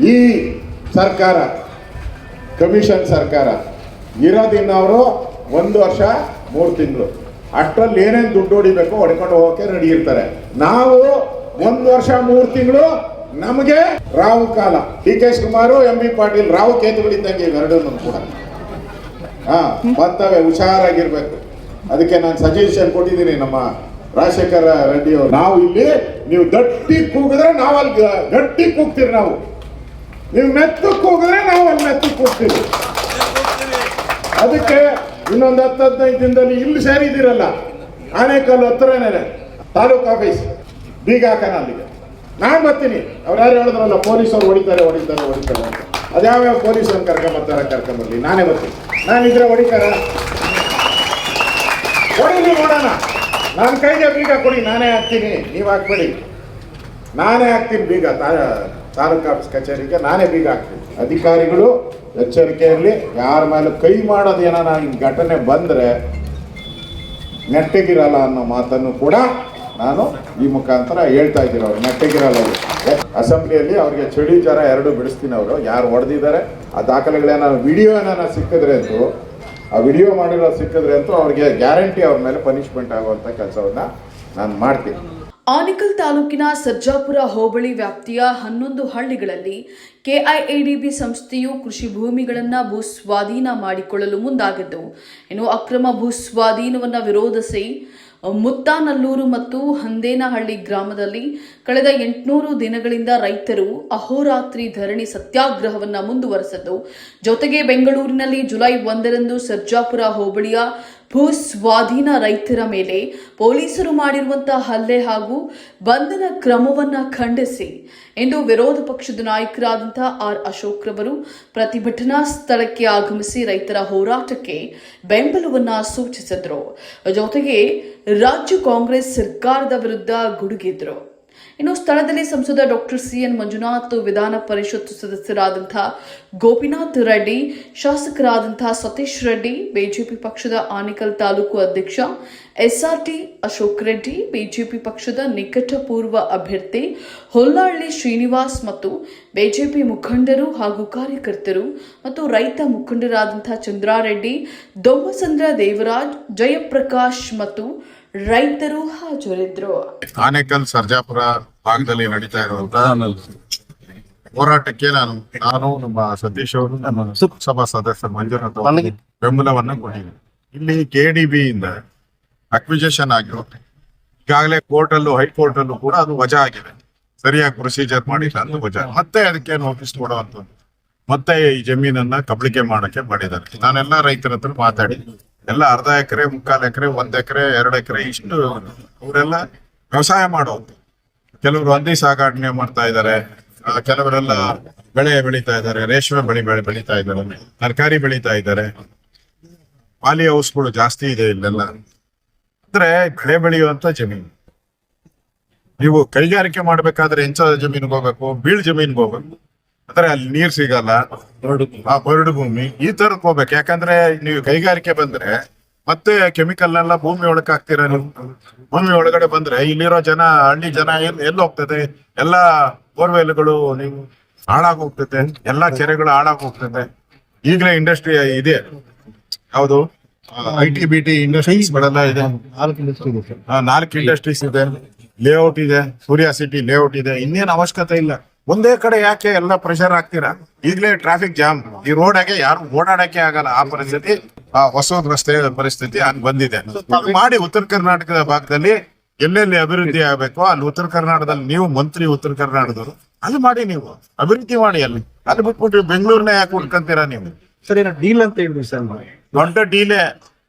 ಈ ಸರ್ಕಾರ ಕಮಿಷನ್ ಸರ್ಕಾರ ಇರೋದಿನ್ನ ಅವರು 1 ವರ್ಷ 3 ತಿಂಗಳು ಅಷ್ಟರಲ್ಲಿ ಏನೇನು ದುಡ್ಡು ಹೊಡಿಬೇಕು ಹೊಡ್ಕೊಂಡು ಹೋಗೋಕೆ ರೆಡಿ ಇರ್ತಾರೆ. ನಾವು 1 ವರ್ಷ 3 ತಿಂಗಳು ನಮಗೆ ರಾವು ಕಾಲ. DK ಶಿವಕುಮಾರ್ MB ಪಾಟೀಲ್ ರಾವು ಕೇತುಗಳಿದ್ದಂಗೆ ಇವೆರಡನ್ನೂ ಕೂಡ ಬರ್ತವೆ, ಹುಷಾರಾಗಿರ್ಬೇಕು. ಅದಕ್ಕೆ ನಾನು ಸಜೆಷನ್ ಕೊಟ್ಟಿದ್ದೀನಿ ನಮ್ಮ ರಾಜಶೇಖರ ರೆಡ್ಡಿ ಅವರು. ನಾವು ಇಲ್ಲಿ ನೀವು ಗಟ್ಟಿ ಕೂಗಿದ್ರೆ ನಾವು ಅಲ್ಲಿ ಗಟ್ಟಿ ಕೂಗ್ತೀವಿ, ನಾವು ನೀವು ಮೆತ್ತು ಕೂಗಿದ್ರೆ ನಾವು ಅಲ್ಲಿ ಮೆತ್ತು ಕೂಗ್ತೀವಿ. ಅದಕ್ಕೆ ಇನ್ನೊಂದು 10-15 ದಿನದಲ್ಲಿ ಇಲ್ಲಿ ಸೇರಿದ್ದೀರಲ್ಲ, ಆನೇಕಲ್ಲು ಹತ್ರನೇ ತಾಲೂಕು ಆಫೀಸ್ ಬೀಗ ಹಾಕೋಣ ಅಲ್ಲಿಗೆ. ನಾನು ಬರ್ತೀನಿ. ಅವ್ರು ಯಾರು ಹೇಳಿದ್ರಲ್ಲ ಪೊಲೀಸರು ಹೊಡಿತಾರೆ ಅಂತ, ಅದ್ಯಾವ್ಯಾವ ಪೊಲೀಸರನ್ನು ಕರ್ಕೊಂಬರ್ಲಿ, ನಾನೇ ಬರ್ತೀನಿ. ನಾನಿದ್ರೆ ಹೊಡಿತಾರ? ಹೊಡಿಲಿ ನೋಡೋಣ. ನನ್ನ ಕೈಗೆ ಬೀಗ ಕೊಡಿ, ನಾನೇ ಹಾಕ್ತೀನಿ, ನೀವು ಹಾಕ್ಬೇಡಿ. ನಾನೇ ಹಾಕ್ತೀನಿ ಬೀಗ, ತಾಲೂಕು ಆಫೀಸ್ ಕಚೇರಿಗೆ ನಾನೇ ಬೀಗ ಹಾಕ್ತೀನಿ. ಅಧಿಕಾರಿಗಳು ಎಚ್ಚರಿಕೆ ಇರಲಿ, ಯಾರ ಮೇಲೆ ಕೈ ಮಾಡೋದು ಏನಾರ ಘಟನೆ ಬಂದರೆ ನೆಟ್ಟಗಿರಲ್ಲ ಅನ್ನೋ ಮಾತನ್ನು ಕೂಡ ನಾನು ಈ ಮುಖಾಂತರ ಹೇಳ್ತಾ ಇದ್ದೀನಿ. ಅವ್ರು ನೆಟ್ಟಗಿರಲ್ಲ. ಅಸೆಂಬ್ಲಿಯಲ್ಲಿ ಅವ್ರಿಗೆ ಚಳಿ ಜ್ವರ 2 ಬಿಡಿಸ್ತೀನಿ. ಅವರು ಯಾರು ಹೊಡೆದಿದ್ದಾರೆ ಆ ದಾಖಲೆಗಳೇನಾದ್ರು ವಿಡಿಯೋ ಏನಾರು ಸಿಕ್ಕಿದ್ರೆ ಅಂತೂ, ಆ ವಿಡಿಯೋ ಮಾಡಿರೋ ಸಿಕ್ಕಿದ್ರೆ ಅಂತೂ ಅವ್ರಿಗೆ ಗ್ಯಾರಂಟಿ ಅವ್ರ ಮೇಲೆ ಪನಿಷ್ಮೆಂಟ್ ಆಗುವಂಥ ಕೆಲಸವನ್ನ ನಾನು ಮಾಡ್ತೀನಿ. ಆನೇಕಲ್ ತಾಲೂಕಿನ ಸರ್ಜಾಪುರ ಹೋಬಳಿ ವ್ಯಾಪ್ತಿಯ 11 ಹಳ್ಳಿಗಳಲ್ಲಿ KIADB ಸಂಸ್ಥೆಯು ಕೃಷಿ ಭೂಮಿಗಳನ್ನು ಭೂಸ್ವಾಧೀನ ಮಾಡಿಕೊಳ್ಳಲು ಮುಂದಾಗಿದ್ದು, ಇನ್ನು ಅಕ್ರಮ ಭೂಸ್ವಾಧೀನವನ್ನು ವಿರೋಧಿಸಿ ಮುತ್ತಾನಲ್ಲೂರು ಮತ್ತು ಹಂದೇನಹಳ್ಳಿ ಗ್ರಾಮದಲ್ಲಿ ಕಳೆದ 800 ದಿನಗಳಿಂದ ರೈತರು ಅಹೋರಾತ್ರಿ ಧರಣಿ ಸತ್ಯಾಗ್ರಹವನ್ನು ಮುಂದುವರೆಸಿದ್ದು, ಜೊತೆಗೆ ಬೆಂಗಳೂರಿನಲ್ಲಿ ಜುಲೈ 1ರಂದು ಸರ್ಜಾಪುರ ಹೋಬಳಿಯ ಭೂಸ್ವಾಧೀನ ರೈತರ ಮೇಲೆ ಪೊಲೀಸರು ಮಾಡಿರುವಂತಹ ಹಲ್ಲೆ ಹಾಗೂ ಬಂಧನ ಕ್ರಮವನ್ನು ಖಂಡಿಸಿ ಇಂದು ವಿರೋಧ ಪಕ್ಷದ ನಾಯಕರಾದಂತಹ R. ಅಶೋಕ್ ರವರು ಪ್ರತಿಭಟನಾ ಸ್ಥಳಕ್ಕೆ ಆಗಮಿಸಿ ರೈತರ ಹೋರಾಟಕ್ಕೆ ಬೆಂಬಲವನ್ನು ಸೂಚಿಸಿದರು. ಜೊತೆಗೆ ರಾಜ್ಯ ಕಾಂಗ್ರೆಸ್ ಸರ್ಕಾರದ ವಿರುದ್ಧ ಗುಡುಗಿದ್ರು. ಇನ್ನು ಸ್ಥಳದಲ್ಲಿ ಸಂಸದ ಡಾಕ್ಟರ್ CN ಮಂಜುನಾಥ್, ವಿಧಾನ ಪರಿಷತ್ ಸದಸ್ಯರಾದಂತಹ ಗೋಪಿನಾಥ್ ರೆಡ್ಡಿ, ಶಾಸಕರಾದಂತಹ ಸತೀಶ್ ರೆಡ್ಡಿ, ಬಿಜೆಪಿ ಪಕ್ಷದ ಆನೇಕಲ್ ತಾಲೂಕು ಅಧ್ಯಕ್ಷ SRT ಅಶೋಕ್ ರೆಡ್ಡಿ, ಬಿಜೆಪಿ ಪಕ್ಷದ ನಿಕಟಪೂರ್ವ ಅಭ್ಯರ್ಥಿ ಹೊಲ್ಲಹಳ್ಳಿ ಶ್ರೀನಿವಾಸ್ ಮತ್ತು ಬಿಜೆಪಿ ಮುಖಂಡರು ಹಾಗೂ ಕಾರ್ಯಕರ್ತರು ಮತ್ತು ರೈತ ಮುಖಂಡರಾದಂತಹ ಚಂದ್ರಾರೆಡ್ಡಿ, ದೊಮ್ಮಸಂದ್ರ ದೇವರಾಜ್, ಜಯಪ್ರಕಾಶ್ ಮತ್ತು ರೈತರು ಹಾಜರಿದ್ದರು. ಆನೇಕಲ್ ಸರ್ಜಾಪುರ ಭಾಗದಲ್ಲಿ ನಡೀತಾ ಇರುವಂತಹ ಹೋರಾಟಕ್ಕೆ ನಾನು ನಮ್ಮ ಸತೀಶ್ ಅವರು, ನಮ್ಮ ಸಭಾ ಸದಸ್ಯ ಮಂಜುನಾಥ್ ಬೆಂಬಲವನ್ನ ಕೊಟ್ಟಿದ್ದೀನಿ. ಇಲ್ಲಿ KDB ಇಂದ ಅಕ್ವಿಜೇಷನ್ ಆಗಿರುತ್ತೆ. ಈಗಾಗಲೇ ಕೋರ್ಟಲ್ಲೂ ಹೈಕೋರ್ಟ್ ಅಲ್ಲೂ ಕೂಡ ಅದು ವಜಾ ಆಗಿದೆ. ಸರಿಯಾಗಿ ಪ್ರೊಸೀಜರ್ ಮಾಡಿಲ್ಲ ಅಂತ ವಜಾ. ಮತ್ತೆ ಅದಕ್ಕೆ ನೋಟಿಸ್ ಕೊಡುವಂಥದ್ದು, ಮತ್ತೆ ಈ ಜಮೀನನ್ನ ಕಬಳಿಕೆ ಮಾಡಕ್ಕೆ ಮಾಡಿದ್ದಾರೆ. ನಾನೆಲ್ಲ ರೈತರ ಹತ್ರ ಮಾತಾಡಿ, ಎಲ್ಲ ಅರ್ಧ ಎಕರೆ, 3/4 ಎಕರೆ, 1 ಎಕರೆ, 2 ಎಕರೆ ಇಷ್ಟು ಅವರೆಲ್ಲ ವ್ಯವಸಾಯ ಮಾಡೋದು. ಕೆಲವರು ಹಂದಿ ಸಾಗಾಟನೆ ಮಾಡ್ತಾ ಇದ್ದಾರೆ, ಕೆಲವರೆಲ್ಲ ಬೆಳೆ ಬೆಳೀತಾ ಇದ್ದಾರೆ, ರೇಷ್ಮೆ ಬೆಳೀತಾ ಇದ್ದಾರೆ, ತರಕಾರಿ ಬೆಳೀತಾ ಇದ್ದಾರೆ. ಪಾಲಿ ಹೌಸ್ಗಳು ಜಾಸ್ತಿ ಇದೆ ಇಲ್ಲೆಲ್ಲ. ಅಂದ್ರೆ ಬೆಳೆ ಬೆಳೆಯುವಂತ ಜಮೀನು. ನೀವು ಕೈಗಾರಿಕೆ ಮಾಡ್ಬೇಕಾದ್ರೆ ಎಂಚ ಜಮೀನ್ಗೆ ಹೋಗ್ಬೇಕು, ಬೀಳ್ ಜಮೀನ್ಗೆ ಹೋಗ್ಬೇಕು. ಅಂದ್ರೆ ಅಲ್ಲಿ ನೀರ್ ಸಿಗಲ್ಲ, ಬರಡು ಭೂಮಿ, ಈ ತರಕ್ ಹೋಗ್ಬೇಕು. ಯಾಕಂದ್ರೆ ನೀವು ಕೈಗಾರಿಕೆ ಬಂದ್ರೆ ಮತ್ತೆ ಕೆಮಿಕಲ್ ಎಲ್ಲ ಭೂಮಿ ಒಳಗೆ ಹಾಕ್ತೀರ. ನೀವು ಭೂಮಿ ಒಳಗಡೆ ಬಂದ್ರೆ ಇಲ್ಲಿರೋ ಹಳ್ಳಿ ಜನ ಎಲ್ಲಿ ಹೋಗ್ತದೆ? ಎಲ್ಲಾ ಬೋರ್ವೆಲ್ಗಳು ನೀವು ಹಾಳಾಗ್ ಹೋಗ್ತದೆ, ಎಲ್ಲಾ ಕೆರೆಗಳು ಹಾಳಾಗ್ ಹೋಗ್ತದೆ. ಈಗಲೇ ಇಂಡಸ್ಟ್ರಿ ಇದೆ, ಯಾವುದು IT BT ಇಂಡಸ್ಟ್ರೀಸ್ಗಳೆಲ್ಲ ಇದೆ. 4 ಇಂಡಸ್ಟ್ರೀಸ್ ಇದೆ, ಲೇಔಟ್ ಇದೆ, ಸೂರ್ಯ ಸಿಟಿ ಲೇಔಟ್ ಇದೆ. ಇನ್ನೇನು ಅವಶ್ಯಕತೆ ಇಲ್ಲ. ಒಂದೇ ಕಡೆ ಯಾಕೆ ಎಲ್ಲ ಪ್ರೆಷರ್ ಹಾಕ್ತೀರಾ? ಈಗಲೇ ಟ್ರಾಫಿಕ್ ಜಾಮ್, ಈ ರೋಡಾಗೆ ಯಾರು ಓಡಾಡಕ್ಕೆ ಆಗಲ್ಲ. ಆ ಪರಿಸ್ಥಿತಿ, ಹೊಸ ರಸ್ತೆ ಪರಿಸ್ಥಿತಿ ಹಂಗ್ ಬಂದಿದೆ. ಮಾಡಿ ಉತ್ತರ ಕರ್ನಾಟಕದ ಭಾಗದಲ್ಲಿ ಎಲ್ಲೆಲ್ಲಿ ಅಭಿವೃದ್ಧಿ ಆಗ್ಬೇಕು ಅಲ್ಲಿ ಉತ್ತರ ಕರ್ನಾಟಕದಲ್ಲಿ ನೀವು ಮಂತ್ರಿ ಉತ್ತರ ಕರ್ನಾಟಕದವರು ಅಲ್ಲಿ ಮಾಡಿ, ನೀವು ಅಭಿವೃದ್ಧಿ ಮಾಡಿ. ಅಲ್ಲಿ ಬಿಟ್ಬಿಟ್ಟು ಬೆಂಗಳೂರ್ನ ಯಾಕೆ ಹುಡ್ಕಂತೀರಾ ನೀವು? ಸರ್ ಏನೋ ಡೀಲ್ ಅಂತ ಹೇಳಿದ್ರಿ ಸರ್. ದೊಡ್ಡ ಡೀಲೆ,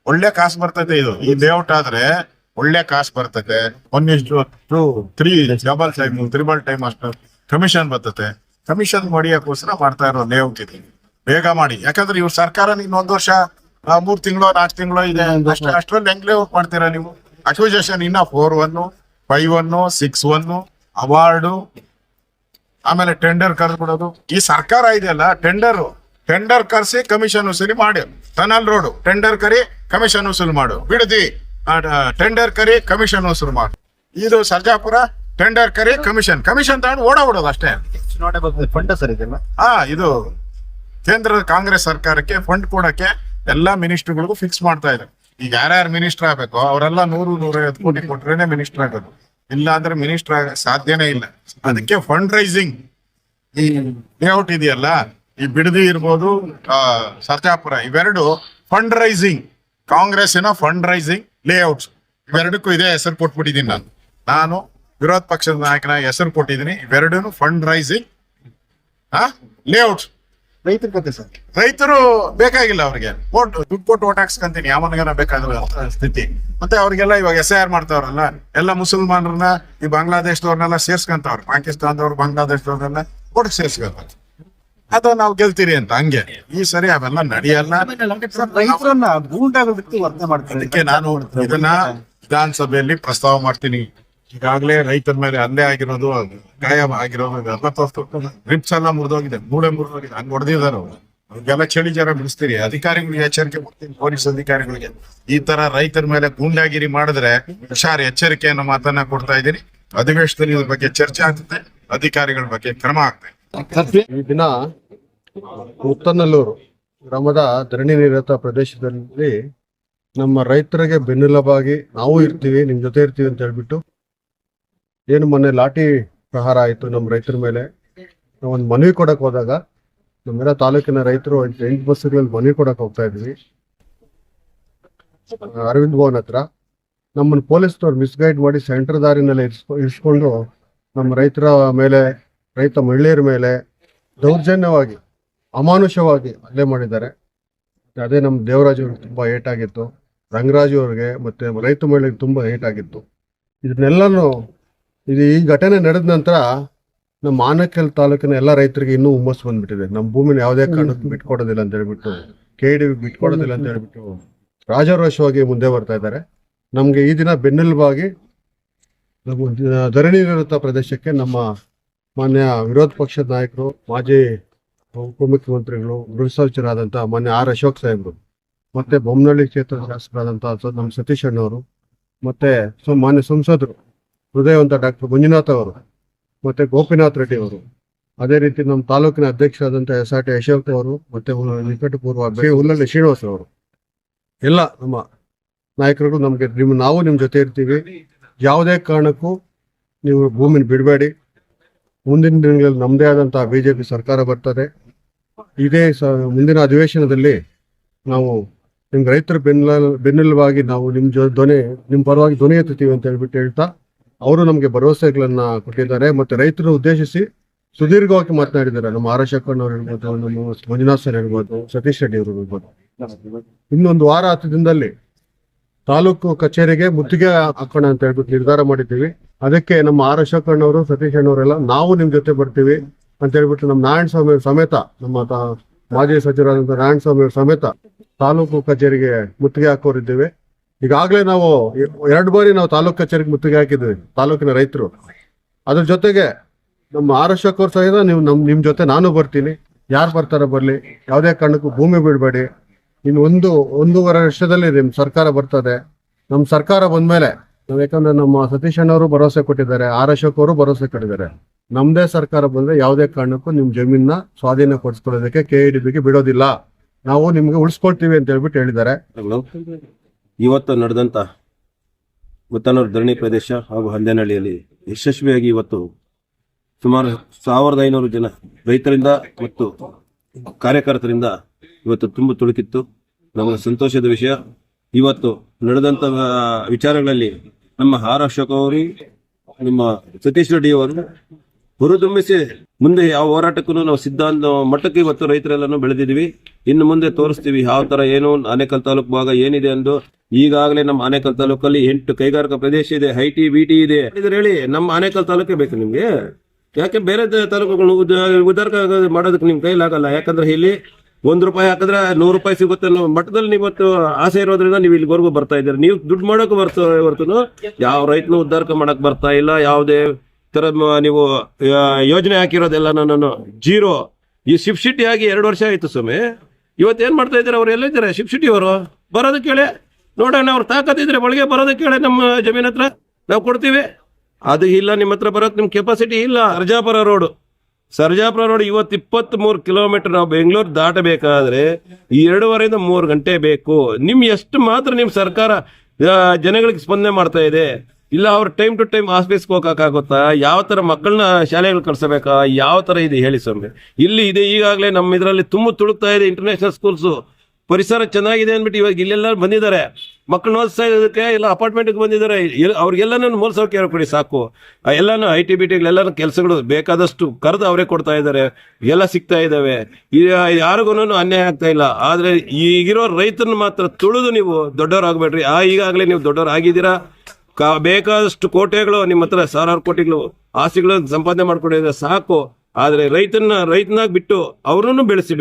ಒಳ್ಳೆ ಕಾಸು ಬರ್ತೈತೆ. ಇದು ಈ ಲೇಔಟ್ ಆದ್ರೆ ಒಳ್ಳೆ ಕಾಸು ಬರ್ತೈತೆ. 1:3 ಡಬಲ್ ಟೈಮ್, 3 ಟೈಮ್ ಅಷ್ಟು ಕಮಿಷನ್ ಬರ್ತತೆ. ಕಮಿಷನ್ ಹೊಡಿಯೋಕ್ಕೋಸ್ಕರ ಮಾಡ್ತಾ ಇರೋ ಲೇಔಟ್ ಇದೆ. ಬೇಗ ಮಾಡಿ. ಯಾಕಂದ್ರೆ ಇವ್ರ ಸರ್ಕಾರ ಇನ್ನೊಂದು ವರ್ಷ 3 ತಿಂಗಳು 4 ತಿಂಗಳು ಇದೆ, ಅಷ್ಟರಲ್ಲಿ ಹೆಂಗ್ ಲೇಔಟ್ ಮಾಡ್ತೀರಾ ನೀವು? ಅಕ್ವಿಜೇಷನ್ ಇನ್ನ 4-1, 5-1, 6-1 ಅವಾರ್ಡು, ಆಮೇಲೆ ಟೆಂಡರ್ ಕರೆದ್ಬಿಡೋದು. ಈ ಸರ್ಕಾರ ಇದೆಯಲ್ಲ, ಟೆಂಡರ್ ಕರೆಸಿ ಕಮಿಷನ್ ವಸೂಲಿ ಮಾಡಿ. ಟನಲ್ ರೋಡ್ ಟೆಂಡರ್ ಕರಿ ಕಮಿಷನ್ ವಸೂಲು ಮಾಡು. ಬಿಡದಿ ಟೆಂಡರ್ ಕರಿ ಕಮಿಷನ್ ವಸೂಲು ಮಾಡು. ಇದು ಸರ್ಜಾಪುರ ಟೆಂಡರ್ ಕರಿ ಕಮಿಷನ್ ತಗೊಂಡು ಓಡಾಡೋದು ಅಷ್ಟೇ. ಚುನಾವಣೆ ಬರ್ತದೆ ಫಂಡ ಸರ್ ಇದೆಲ್ಲ. ಇದು ಕೇಂದ್ರದ ಕಾಂಗ್ರೆಸ್ ಸರ್ಕಾರಕ್ಕೆ ಫಂಡ್ ಕೊಡಕ್ಕೆ ಎಲ್ಲಾ ಮಿನಿಸ್ಟರ್ಗಳಿಗೂ ಫಿಕ್ಸ್ ಮಾಡ್ತಾ ಇದ್ದಾರೆ. ಈಗ ಯಾರ್ಯಾರು ಮಿನಿಸ್ಟರ್ ಆಗ್ಬೇಕು ಅವರೆಲ್ಲ 100-150 ಕೋಟಿ ಕೊಟ್ರೇನೆ ಮಿನಿಸ್ಟರ್ ಆಗೋದು, ಇಲ್ಲ ಅಂದ್ರೆ ಮಿನಿಸ್ಟರ್ ಆಗ ಸಾಧ್ಯನೇ ಇಲ್ಲ. ಅದಕ್ಕೆ ಫಂಡ್ ರೈಸಿಂಗ್ ಈ ಲೇಔಟ್ ಇದೆಯಲ್ಲ, ಈ ಬಿಡದಿ ಇರ್ಬೋದು, ಸರ್ಜಾಪುರ, ಇವೆರಡು ಫಂಡ್ ರೈಸಿಂಗ್, ಕಾಂಗ್ರೆಸ್ಸಿನ ಫಂಡ್ ರೈಸಿಂಗ್ ಲೇಔಟ್ಸ್. ಇವೆರಡಕ್ಕೂ ಇದೇ ಹೆಸರು ಕೊಟ್ಬಿಟ್ಟಿದ್ದೀನಿ. ನಾನು ವಿರೋಧ ಪಕ್ಷದ ನಾಯಕನಾಗಿ ಹೆಸರು ಕೊಟ್ಟಿದ್ದೀನಿ. ಇವೆರಡೂ ಫಂಡ್ ರೈಸಿಂಗ್ ಲೇಔಟ್ಸ್. ರೈತರ ಕತೆ ಸರ್, ರೈತರು ಬೇಕಾಗಿಲ್ಲ, ಅವ್ರಿಗೆ ದುಡ್ಡು ಕೊಟ್ಟು ಓಟ್ ಹಾಕ್ಸ್ಕೊಂತೀನಿ ಯಾವನಿಗಾನ ಬೇಕಾದ್ರೆ ಸ್ಥಿತಿ. ಮತ್ತೆ ಅವ್ರಿಗೆಲ್ಲ ಇವಾಗ SIR ಮಾಡ್ತಾವ್ರಲ್ಲ, ಎಲ್ಲ ಮುಸಲ್ಮಾನರನ್ನ ಈ ಬಾಂಗ್ಲಾದೇಶದವ್ರನ್ನೆಲ್ಲ ಸೇರ್ಸ್ಕೊಂತವ್ರು, ಪಾಕಿಸ್ತಾನದವ್ರು ಬಾಂಗ್ಲಾದೇಶದವ್ರನ್ನೆಲ್ಲ ಓಟ್ ಸೇರ್ಸ್ಕೊಂತಾರೆ. ಅದು ನಾವು ಗೆಲ್ತೀರಿ ಅಂತ. ಹಂಗೆ ಈ ಸರಿ ಅವೆಲ್ಲ ನಡೆಯಲ್ಲ. ರೈತರನ್ನ ಗೂಂಡಾಗೋದಕ್ಕೆ ವರ್ತನೆ ಮಾಡ್ತಾರೆ. ಅದಕ್ಕೆ ನಾನು ಇದನ್ನ ವಿಧಾನಸಭೆಯಲ್ಲಿ ಪ್ರಸ್ತಾವ ಮಾಡ್ತೀನಿ. ಈಗಾಗಲೇ ರೈತರ ಮೇಲೆ ಹಲ್ಲೆ ಆಗಿರೋದು, ಗಾಯ ಆಗಿರೋದು ಎಲ್ಲ ತೋರಿಸ್ತು. ರಿಪ್ಸ್ ಎಲ್ಲ ಮುರಿದೋಗಿದೆ, ಮೂಳೆ ಮುರಿದೋಗಿದೆ, ಹಂಗ್ ಹೊಡೆದಿದ್ದಾರೆ. ಅವ್ರಿಗೆಲ್ಲ ಚಳಿ ಜ್ವರ ಬಿಡಿಸ್ತೀರಿ. ಅಧಿಕಾರಿಗಳಿಗೆ ಎಚ್ಚರಿಕೆ ಕೊಡ್ತೀನಿ, ಪೊಲೀಸ್ ಅಧಿಕಾರಿಗಳಿಗೆ. ಈ ತರ ರೈತರ ಮೇಲೆ ಗೂಂಡಾಗಿರಿ ಮಾಡಿದ್ರೆ ಹುಷಾರ್, ಎಚ್ಚರಿಕೆಯನ್ನು ಮಾತನ್ನ ಕೊಡ್ತಾ ಇದ್ದೀನಿ. ಅಧಿವೇಶನದಲ್ಲಿ ಇದ್ರ ಬಗ್ಗೆ ಚರ್ಚೆ ಆಗ್ತದೆ, ಅಧಿಕಾರಿಗಳ ಬಗ್ಗೆ ಕ್ರಮ ಆಗ್ತದೆ. ಈ ದಿನ ಮುತ್ತನಲ್ಲೂರು ಗ್ರಾಮದ ಧರಣಿ ನಿರತ ಪ್ರದೇಶದಲ್ಲಿ ನಮ್ಮ ರೈತರಿಗೆ ಬೆನ್ನೆಲುಬಾಗಿ ನಾವು ಇರ್ತೀವಿ, ನಿಮ್ ಜೊತೆ ಇರ್ತೀವಿ ಅಂತ ಹೇಳ್ಬಿಟ್ಟು ಏನು ಮೊನ್ನೆ ಲಾಠಿ ಪ್ರಹಾರ ಆಯ್ತು ನಮ್ಮ ರೈತರ ಮೇಲೆ. ನಾವು ಒಂದು ಮನವಿ ಕೊಡಕ್ ಹೋದಾಗ ನಮ್ಮೆಲ್ಲ ತಾಲೂಕಿನ ರೈತರು 8 ಬಸ್ಗಳಲ್ಲಿ ಮನವಿ ಕೊಡಕ್ ಹೋಗ್ತಾ ಇದ್ವಿ ಅರವಿಂದ್ ಭವನ್ ಹತ್ರ. ನಮ್ಮನ್ನು ಪೊಲೀಸ್ನವ್ರು ಮಿಸ್ಗೈಡ್ ಮಾಡಿ ಸೆಂಟರ್ ದಾರಿನಲ್ಲಿ ಇರಿಸ್ಕೊಂಡು ನಮ್ಮ ರೈತರ ಮೇಲೆ, ರೈತ ಮಹಿಳೆಯರ ಮೇಲೆ ದೌರ್ಜನ್ಯವಾಗಿ, ಅಮಾನುಷವಾಗಿ ಹಲ್ಲೆ ಮಾಡಿದ್ದಾರೆ. ಅದೇ ನಮ್ಮ ದೇವರಾಜ್ ಅವ್ರಿಗೆ ತುಂಬಾ ಏಟಾಗಿತ್ತು, ರಂಗರಾಜು ಅವ್ರಿಗೆ ಮತ್ತೆ ರೈತ ಮಹಿಳೆಗೆ ತುಂಬಾ ಏಟಾಗಿತ್ತು. ಇದನ್ನೆಲ್ಲನೂ ಈ ಘಟನೆ ನಡೆದ ನಂತರ ನಮ್ಮ ಆನೇಕಲ್ ತಾಲೂಕಿನ ಎಲ್ಲ ರೈತರಿಗೆ ಇನ್ನೂ ಹುಮ್ಮಸ್ಸು ಬಂದ್ಬಿಟ್ಟಿದೆ. ನಮ್ಮ ಭೂಮಿನ ಯಾವುದೇ ಕಾರಣಕ್ಕೂ ಬಿಟ್ಕೊಡೋದಿಲ್ಲ ಅಂತ ಹೇಳ್ಬಿಟ್ಟು, KDB ಬಿಟ್ಕೊಡೋದಿಲ್ಲ ಅಂತ ಹೇಳ್ಬಿಟ್ಟು ರಾಜಾರೋಷವಾಗಿ ಮುಂದೆ ಬರ್ತಾ ಇದ್ದಾರೆ. ನಮ್ಗೆ ಈ ದಿನ ಬೆನ್ನೆಲುಬಾಗಿ ಧರಣಿ ನಿರತ ಪ್ರದೇಶಕ್ಕೆ ನಮ್ಮ ಮಾನ್ಯ ವಿರೋಧ ಪಕ್ಷದ ನಾಯಕರು, ಮಾಜಿ ಉಪಮುಖ್ಯಮಂತ್ರಿಗಳು, ಗೃಹ ಸಚಿವರಾದಂತಹ ಮಾನ್ಯ R. ಅಶೋಕ್ ಸಾಹೇಬ್ರು, ಮತ್ತೆ ಬೊಮ್ಮನಹಳ್ಳಿ ಕ್ಷೇತ್ರದ ಶಾಸಕರಾದಂತಹ ನಮ್ಮ ಸತೀಶ್ ಅಣ್ಣವರು, ಮತ್ತೆ ಮಾನ್ಯ ಸಂಸದರು ಹೃದಯವಂತ ಡಾಕ್ಟರ್ ಮಂಜುನಾಥ್ ಅವರು, ಮತ್ತೆ ಗೋಪಿನಾಥ್ ರೆಡ್ಡಿ ಅವರು, ಅದೇ ರೀತಿ ನಮ್ಮ ತಾಲೂಕಿನ ಅಧ್ಯಕ್ಷರಾದಂತಹ SRT ಅಶೋಕ್ ಅವರು, ಮತ್ತೆ ನಿಕಟಪೂರ್ವ ಹುಲ್ಲಳ್ಳಿ ಶ್ರೀನಿವಾಸ್ ಅವರು, ಎಲ್ಲ ನಮ್ಮ ನಾಯಕರುಗಳು ನಮ್ಗೆ ನಾವು ನಿಮ್ ಜೊತೆ ಇರ್ತೀವಿ. ಯಾವುದೇ ಕಾರಣಕ್ಕೂ ನೀವು ಭೂಮಿನ ಬಿಡಬೇಡಿ. ಮುಂದಿನ ದಿನಗಳಲ್ಲಿ ನಮ್ಮದೇ ಆದಂತಹ BJP ಸರ್ಕಾರ ಬರ್ತದೆ. ಇದೇ ಮುಂದಿನ ಅಧಿವೇಶನದಲ್ಲಿ ನಾವು ನಿಮ್ಗೆ ರೈತರ ಬೆನ್ನೆಲುಬಾಗಿ ನಾವು ನಿಮ್ ಪರವಾಗಿ ಧ್ವನಿ ಎತ್ತುತ್ತೀವಿ ಅಂತ ಹೇಳ್ತಾ ಅವರು ನಮ್ಗೆ ಭರವಸೆಗಳನ್ನ ಕೊಟ್ಟಿದ್ದಾರೆ. ಮತ್ತೆ ರೈತರನ್ನು ಉದ್ದೇಶಿಸಿ ಸುದೀರ್ಘವಾಗಿ ಮಾತನಾಡಿದ್ದಾರೆ. ನಮ್ಮ R. ಅಶೋಕ್ ಅವ್ರು ಹೇಳ್ಬೋದು, ನಮ್ಮ ಮಂಜುನಾಥ್ ಸರ್ ಹೇಳ್ಬೋದು, ಸತೀಶ್ ರೆಡ್ಡಿ ಅವರು ಹೇಳ್ಬೋದು. ಇನ್ನೊಂದು ವಾರ 10 ದಿನದಲ್ಲಿ ತಾಲೂಕು ಕಚೇರಿಗೆ ಮುತ್ತಿಗೆ ಹಾಕೋಣ ಅಂತ ಹೇಳ್ಬಿಟ್ಟು ನಿರ್ಧಾರ ಮಾಡಿದ್ದೀವಿ. ಅದಕ್ಕೆ ನಮ್ಮ R. ಅಶೋಕ್ ಅವರು, ಸತೀಶ್ ಅಣ್ಣವರೆಲ್ಲ ನಾವು ನಿಮ್ ಜೊತೆ ಬರ್ತೀವಿ ಅಂತ ಹೇಳ್ಬಿಟ್ಟು ನಮ್ಮ ನಾರಾಯಣ ಸ್ವಾಮಿ ಸಮೇತ, ನಮ್ಮ ಮಾಜಿ ಸಚಿವರಾದಂತಹ ನಾರಾಯಣ ಸ್ವಾಮಿ ಸಮೇತ ತಾಲೂಕು ಕಚೇರಿಗೆ ಮುತ್ತಿಗೆ ಹಾಕೋರಿದ್ದೇವೆ. ಈಗಾಗಲೇ ನಾವು 2 ಬಾರಿ ನಾವು ತಾಲೂಕು ಕಚೇರಿಗೆ ಮುತ್ತಿಗೆ ಹಾಕಿದ್ವಿ ತಾಲೂಕಿನ ರೈತರು. ಅದ್ರ ಜೊತೆಗೆ ನಮ್ಮ R. ಅಶೋಕ್ ಅವ್ರ ಸಹಿತ ನಿಮ್ ಜೊತೆ ನಾನು ಬರ್ತೀನಿ. ಯಾರು ಬರ್ತಾರ ಬರ್ಲಿ, ಯಾವುದೇ ಕಾರಣಕ್ಕೂ ಭೂಮಿ ಬಿಡಬೇಡಿ. ಇನ್ನು 1.5 ವರ್ಷದಲ್ಲಿ ನಿಮ್ ಸರ್ಕಾರ ಬರ್ತದೆ. ನಮ್ ಸರ್ಕಾರ ಬಂದ್ಮೇಲೆ ಯಾಕಂದ್ರೆ ನಮ್ಮ ಸತೀಶ್ ಅಣ್ಣವರು ಭರವಸೆ ಕೊಟ್ಟಿದ್ದಾರೆ, R. ಅಶೋಕ್ ಅವರು ಭರವಸೆ ಕೊಟ್ಟಿದ್ದಾರೆ. ನಮ್ದೇ ಸರ್ಕಾರ ಬಂದ್ರೆ ಯಾವುದೇ ಕಾರಣಕ್ಕೂ ನಿಮ್ ಜಮೀನ ಸ್ವಾಧೀನ ಪಡಿಸ್ಕೊಳ್ಳೋದಕ್ಕೆ KDBಗೆ ಬಿಡೋದಿಲ್ಲ, ನಾವು ನಿಮ್ಗೆ ಉಳಿಸ್ಕೊಳ್ತೀವಿ ಅಂತ ಹೇಳ್ಬಿಟ್ಟು ಹೇಳಿದ್ದಾರೆ. ಇವತ್ತು ನಡೆದಂತ ಮುತ್ತನೂರು ಧರಣಿ ಪ್ರದೇಶ ಹಾಗೂ ಹಂದೇನಹಳ್ಳಿಯಲ್ಲಿ ಯಶಸ್ವಿಯಾಗಿ ಇವತ್ತು ಸುಮಾರು 1500 ಜನ ರೈತರಿಂದ ಮತ್ತು ಕಾರ್ಯಕರ್ತರಿಂದ ಇವತ್ತು ತುಂಬ ತುಳುಕಿತ್ತು. ನಮಗೆ ಸಂತೋಷದ ವಿಷಯ. ಇವತ್ತು ನಡೆದಂತ ವಿಚಾರಗಳಲ್ಲಿ ನಮ್ಮ R. ಅಶೋಕ್ ಅವರು, ನಿಮ್ಮ ಸತೀಶ್ ರೆಡ್ಡಿ ಅವರು ಹುರಿದುಂಬಿಸಿ ಮುಂದೆ ಯಾವ ಹೋರಾಟಕ್ಕೂ ನಾವು ಸಿದ್ಧಾಂತ ಮಟ್ಟಕ್ಕೆ ಇವತ್ತು ರೈತರೆಲ್ಲನೂ ಬೆಳೆದಿದ್ದೀವಿ. ಇನ್ನು ಮುಂದೆ ತೋರಿಸ್ತೀವಿ ಯಾವ ತರ ಏನು ಆನೇಕಲ್ ತಾಲೂಕು ಭಾಗ ಏನಿದೆ ಎಂದು. ಈಗಾಗಲೇ ನಮ್ಮ ಆನೇಕಲ್ ತಾಲೂಕಲ್ಲಿ 8 ಕೈಗಾರಿಕಾ ಪ್ರದೇಶ ಇದೆ, IT BT ಇದೆ. ಹೇಳಿ ನಮ್ಮ ಆನೇಕಲ್ ತಾಲೂಕೇ ಬೇಕು ನಿಮ್ಗೆ? ಯಾಕೆ ಬೇರೆ ತಾಲೂಕುಗಳು ಉದಾರ ಮಾಡೋದಕ್ಕೆ ನಿಮ್ ಕೈಲಾಗಲ್ಲ? ಯಾಕಂದ್ರೆ ಇಲ್ಲಿ ₹1 ಹಾಕಿದ್ರೆ ₹100 ಸಿಗುತ್ತೆ ಅನ್ನೋ ಮಟ್ಟದಲ್ಲಿ ಇವತ್ತು ಆಸೆ ಇರೋದ್ರಿಂದ ನೀವು ಇಲ್ಲಿವರೆಗೂ ಬರ್ತಾ ಇದ್ದೀರಿ. ನೀವು ದುಡ್ಡು ಮಾಡೋಕೆ ಹೊರತು ಯಾವ ರೈತನು ಉದ್ಧಾರಕ ಮಾಡಕ್ ಬರ್ತಾ ಇಲ್ಲ. ಯಾವುದೇ ತರ ನೀವು ಯೋಜನೆ ಹಾಕಿರೋದೆಲ್ಲ ನಾನು ಜೀರೋ. ಈ ಶಿಫ್ಟ್ ಆಗಿ 2 ವರ್ಷ ಆಯ್ತು ಸ್ವಾಮಿ. ಇವತ್ತೇನ್ ಮಾಡ್ತಾ ಇದ್ದಾರೆ? ಅವ್ರು ಎಲ್ಲಿದ್ದಾರೆ ಶಿಫ್ಟ್ ಅವರು? ಬರೋದಕ್ಕೆ ಹೇಳಿ ನೋಡೋಣ. ಅವ್ರು ತಾಕತ್ತಿದ್ರೆ ಒಳಗೆ ಬರೋದಕ್ಕೆ ಹೇಳಿ, ನಮ್ಮ ಜಮೀನ್ ಹತ್ರ ನಾವು ಕೊಡ್ತೀವಿ. ಅದು ಇಲ್ಲ, ನಿಮ್ಮ ಹತ್ರ ಬರೋಕ್ ನಿಮ್ ಕೆಪಾಸಿಟಿ ಇಲ್ಲ. ಸರ್ಜಾಪುರ ರೋಡ್ ಸರ್ಜಾಪುರ ರೋಡ್ ಇವತ್ತು 23 ಕಿಲೋಮೀಟರ್ ನಾವು ಬೆಂಗಳೂರು ದಾಟಬೇಕಾದ್ರೆ 2.5 3 ಗಂಟೆ ಬೇಕು. ಎಷ್ಟು ಮಾತ್ರ ನಿಮ್ ಸರ್ಕಾರ ಜನಗಳಿಗೆ ಸ್ಪಂದನೆ ಮಾಡ್ತಾ ಇದೆ? ಇಲ್ಲ ಅವ್ರ ಟೈಮ್ ಟು ಟೈಮ್ ಆಫೀಸ್ಗೆ ಹೋಗಕ್ಕಾಗುತ್ತಾ? ಯಾವ ತರ ಮಕ್ಕಳನ್ನ ಶಾಲೆಗಳು ಕಳ್ಸಬೇಕಾ? ಯಾವ ತರ ಇದೆ ಹೇಳಿ ಸ್ವಾಮಿ. ಇಲ್ಲಿ ಇದೆ ಈಗಾಗಲೇ ನಮ್ಮ ಇದರಲ್ಲಿ ತುಳುಕ್ತಾ ಇದೆ ಇಂಟರ್ನ್ಯಾಷನಲ್ ಸ್ಕೂಲ್ಸ್. ಪರಿಸರ ಚೆನ್ನಾಗಿದೆ ಅಂದ್ಬಿಟ್ಟು ಇವಾಗ ಇಲ್ಲೆಲ್ಲ ಬಂದಿದ್ದಾರೆ ಮಕ್ಕಳನ್ನ ಓದಿಸ್ತಾ ಇರೋದಕ್ಕೆ. ಇಲ್ಲ ಅಪಾರ್ಟ್ಮೆಂಟ್ಗೆ ಬಂದಿದ್ದಾರೆ, ಅವ್ರಿಗೆಲ್ಲಾನು ಮೂಲಸೌಕರ್ಯ ಕೊಡಿ ಸಾಕು. ಎಲ್ಲಾನು IT BTಗಳೆಲ್ಲಾನು ಕೆಲಸಗಳು ಬೇಕಾದಷ್ಟು ಕರೆದು ಅವರೇ ಕೊಡ್ತಾ ಇದ್ದಾರೆ, ಎಲ್ಲ ಸಿಗ್ತಾ ಇದ್ದಾವೆ. ಯಾರಿಗೂ ಅನ್ಯಾಯ ಆಗ್ತಾ ಇಲ್ಲ. ಆದ್ರೆ ಈಗಿರೋ ರೈತರನ್ನ ಮಾತ್ರ ತುಳಿದು ನೀವು ದೊಡ್ಡವರಾಗಬೇಡ್ರಿ. ಈಗಾಗಲೇ ನೀವು ದೊಡ್ಡವರಾಗಿದ್ದೀರಾ, ಬೇಕಾದಷ್ಟು ಕೋಟೆಗಳು ನಿಮ್ಮ ಹತ್ರ, ಸಾವಿರಾರು ಕೋಟಿಗಳು ಆಸ್ತಿಗಳು ಸಂಪಾದನೆ ಮಾಡ್ಕೊಂಡಿದ್ರೆ ಸಾಕು. ಆದ್ರೆ ರೈತನಾಗ್ ಬಿಟ್ಟು ಅವ್ರನ್ನು ಬೆಳೆಸಿ